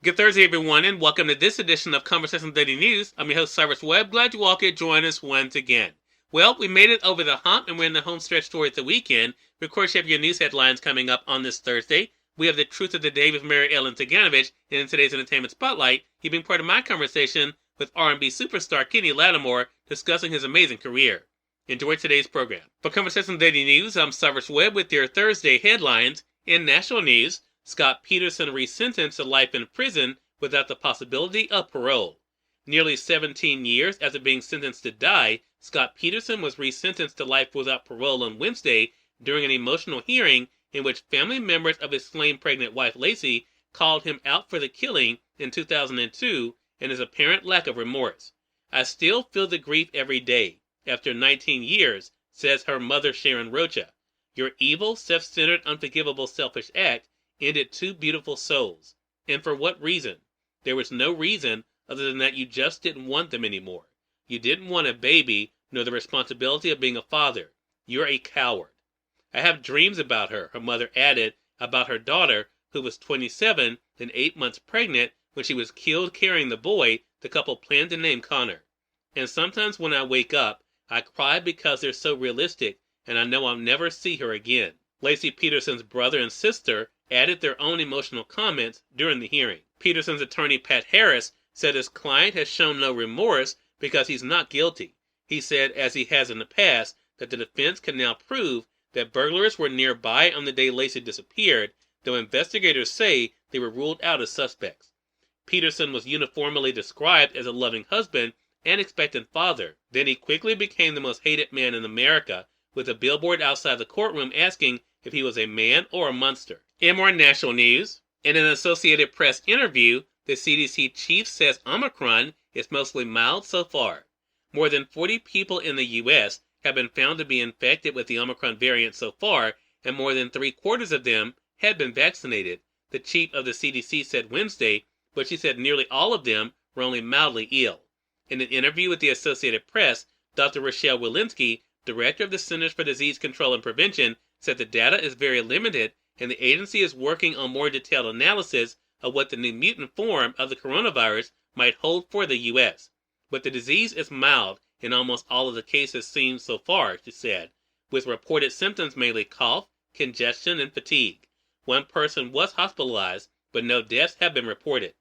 Good Thursday, everyone, and welcome to this edition of Conversation Daily News. I'm your host, Cyrus Webb. Glad you all could join us once again. Well, we made it over the hump, and we're in the home stretch towards the weekend. We, of course, have your news headlines coming up on this Thursday. We have the truth of the day with Mary Ellen Ciganovich, and in today's entertainment spotlight, you've been part of my conversation with R&B superstar Kenny Lattimore discussing his amazing career. Enjoy today's program. For Conversation Daily News, I'm Cyrus Webb with your Thursday headlines. In national news, Scott Peterson resentenced to life in prison without the possibility of parole. Nearly 17 years after being sentenced to die, Scott Peterson was resentenced to life without parole on Wednesday during an emotional hearing in which family members of his slain pregnant wife Lacey called him out for the killing in 2002 and his apparent lack of remorse. "I still feel the grief every day, after 19 years, says her mother Sharon Rocha. Your evil, self-centered, unforgivable, selfish act ended two beautiful souls. And for what reason? There was no reason other than that you just didn't want them anymore. You didn't want a baby, nor the responsibility of being a father. You're a coward." "I have dreams about her," her mother added, about her daughter, who was 27 and 8 months pregnant when she was killed carrying the boy the couple planned to name Connor. "And sometimes when I wake up, I cry because they're so realistic, and I know I'll never see her again." Lacey Peterson's brother and sister added their own emotional comments during the hearing. Peterson's attorney Pat Harris said his client has shown no remorse because he's not guilty. He said, as he has in the past, that the defense can now prove that burglars were nearby on the day Lacey disappeared, though investigators say they were ruled out as suspects. Peterson was uniformly described as a loving husband and expectant father. Then he quickly became the most hated man in America, with a billboard outside the courtroom asking if he was a man or a monster. In more national news, in an Associated Press interview, the CDC chief says Omicron is mostly mild so far. More than 40 people in the U.S. have been found to be infected with the Omicron variant so far, and more than 3/4 of them had been vaccinated, the chief of the CDC said Wednesday, but she said nearly all of them were only mildly ill. In an interview with the Associated Press, Dr. Rochelle Walensky, director of the Centers for Disease Control and Prevention, said the data is very limited and the agency is working on more detailed analysis of what the new mutant form of the coronavirus might hold for the U.S. But the disease is mild in almost all of the cases seen so far, she said, with reported symptoms mainly cough, congestion, and fatigue. One person was hospitalized, but no deaths have been reported.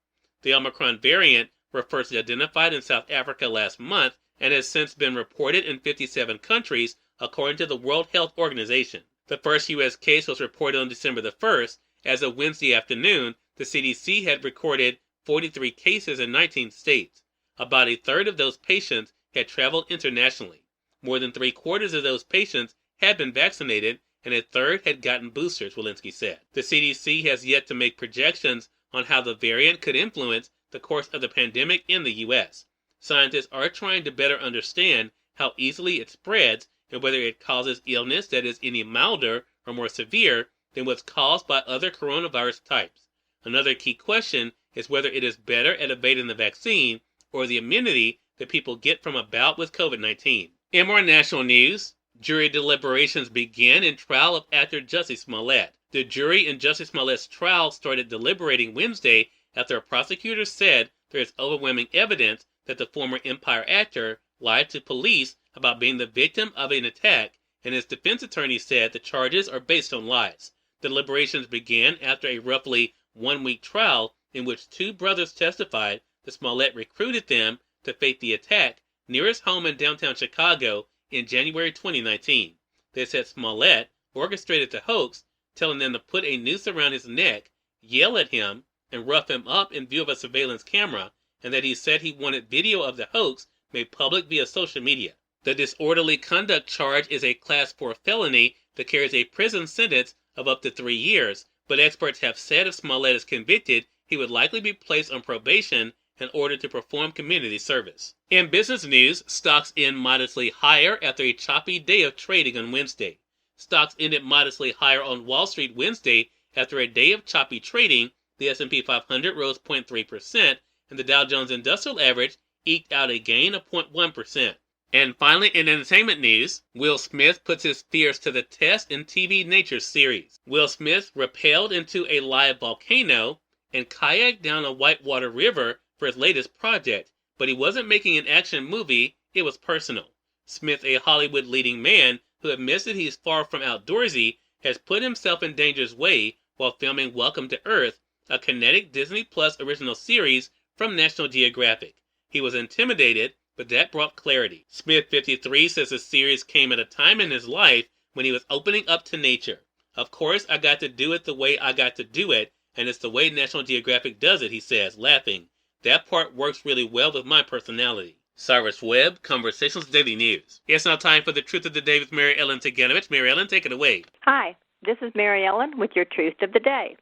The Omicron variant was first identified in South Africa last month and has since been reported in 57 countries, according to the World Health Organization. The first U.S. case was reported on December the 1st. As of Wednesday afternoon, the CDC had recorded 43 cases in 19 states. About a third of those patients had traveled internationally. More than 3/4 of those patients had been vaccinated, and a third had gotten boosters, Walensky said. The CDC has yet to make projections on how the variant could influence the course of the pandemic in the U.S. Scientists are trying to better understand how easily it spreads and whether it causes illness that is any milder or more severe than what's caused by other coronavirus types. Another key question is whether it is better at evading the vaccine or the immunity that people get from a bout with COVID-19. In more national news, jury deliberations begin in trial of actor Jussie Smollett. The jury in Jussie Smollett's trial started deliberating Wednesday after a prosecutor said there is overwhelming evidence that the former Empire actor lied to police about being the victim of an attack, and his defense attorney said the charges are based on lies. Deliberations began after a roughly one-week trial in which two brothers testified that Smollett recruited them to fake the attack near his home in downtown Chicago in January 2019. They said Smollett orchestrated the hoax, telling them to put a noose around his neck, yell at him, and rough him up in view of a surveillance camera, and that he said he wanted video of the hoax made public via social media. The disorderly conduct charge is a Class 4 felony that carries a prison sentence of up to 3 years, but experts have said if Smollett is convicted, he would likely be placed on probation in order to perform community service. In business news, stocks end modestly higher after a choppy day of trading on Wednesday. Stocks ended modestly higher on Wall Street Wednesday after a day of choppy trading. The S&P 500 rose 0.3%, and the Dow Jones Industrial Average eked out a gain of 0.1%. And finally, in entertainment news, Will Smith puts his fears to the test in TV Nature series. Will Smith rappelled into a live volcano and kayaked down a whitewater river for his latest project, but he wasn't making an action movie, it was personal. Smith, a Hollywood leading man who admits that he's far from outdoorsy, has put himself in danger's way while filming Welcome to Earth, a kinetic Disney Plus original series from National Geographic. He was intimidated, but that brought clarity. Smith, 53, says the series came at a time in his life when he was opening up to nature. Of course, I got to do it the way I got to do it, and it's the way National Geographic does it, he says, laughing. That part works really well with my personality. Cyrus Webb, Conversations Daily News. It's now time for the Truth of the Day with Mary Ellen Ciganovich. Mary Ellen, take it away. Hi, this is Mary Ellen with your Truth of the Day.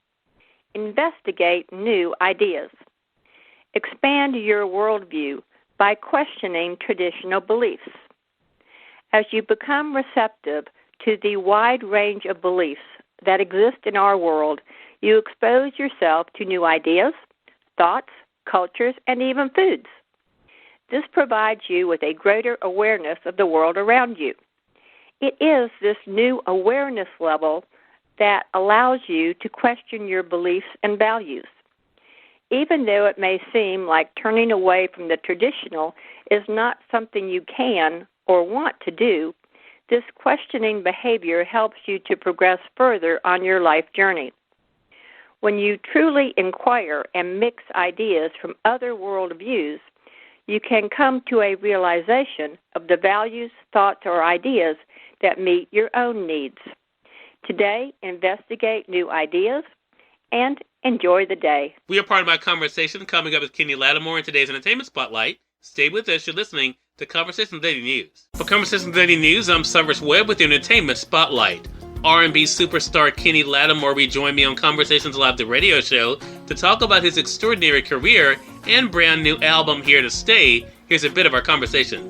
Investigate new ideas. Expand your worldview by questioning traditional beliefs. As you become receptive to the wide range of beliefs that exist in our world, you expose yourself to new ideas, thoughts, cultures, and even foods. This provides you with a greater awareness of the world around you. It is this new awareness level that allows you to question your beliefs and values. Even though it may seem like turning away from the traditional is not something you can or want to do, this questioning behavior helps you to progress further on your life journey. When you truly inquire and mix ideas from other worldviews, you can come to a realization of the values, thoughts, or ideas that meet your own needs. Today, investigate new ideas and enjoy the day. We are part of my conversation coming up with Kenny Lattimore in today's Entertainment Spotlight. Stay with us. You're listening to Conversations Daily News. For Conversations Daily News, I'm Cyrus Webb with the Entertainment Spotlight. R&B superstar Kenny Lattimore rejoined me on Conversations Live, the radio show, to talk about his extraordinary career and brand new album, Here to Stay. Here's a bit of our conversation.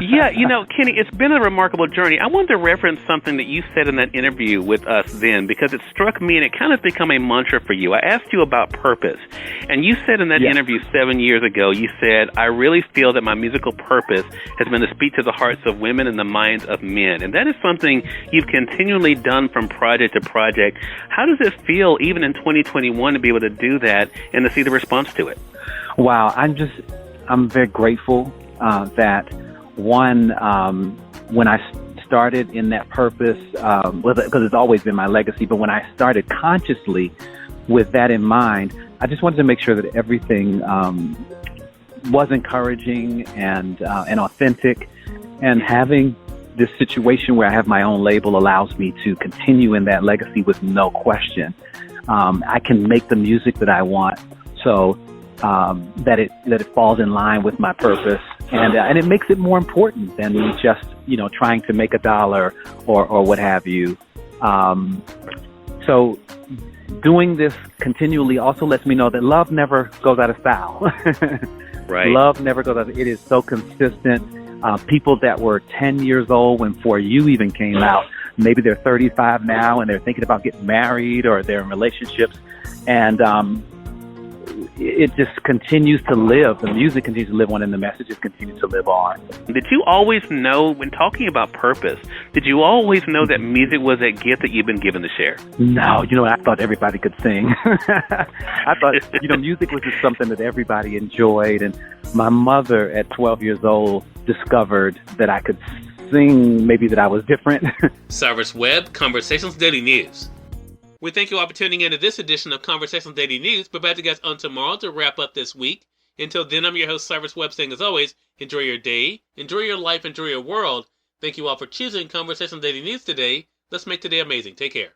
Yeah, Kenny, it's been a remarkable journey. I wanted to reference something that you said in that interview with us then, because it struck me and it kind of become a mantra for you. I asked you about purpose, and you said in that interview 7 years ago, you said, I really feel that my musical purpose has been to speak to the hearts of women and the minds of men. And that is something you've continually done from project to project. How does it feel, even in 2021, to be able to do that and to see the response to it? Wow, I'm very grateful that, one, when I started in that purpose, because it's always been my legacy, but when I started consciously with that in mind, I just wanted to make sure that everything was encouraging and authentic, and having this situation where I have my own label allows me to continue in that legacy with no question. I can make the music that I want, so that it falls in line with my purpose, and it makes it more important than just trying to make a dollar or what have you. So doing this continually also lets me know that love never goes out of style. Right. Love never goes out. It is so consistent. People that were 10 years old when For You even came out, maybe they're 35 now and they're thinking about getting married or they're in relationships, and it just continues to live. The music continues to live on, and the messages continue to live on. Did you always know, when talking about purpose, did you always know that music was that gift that you've been given to share? No, I thought everybody could sing. I thought, music was just something that everybody enjoyed. And my mother at 12 years old discovered that I could sing, maybe that I was different. Cyrus Webb, Conversations Daily News. We thank you all for tuning in to this edition of Conversations Daily News. We're back to you guys on tomorrow to wrap up this week. Until then, I'm your host, Cyrus Webb, saying as always, enjoy your day, enjoy your life, enjoy your world. Thank you all for choosing Conversations Daily News today. Let's make today amazing. Take care.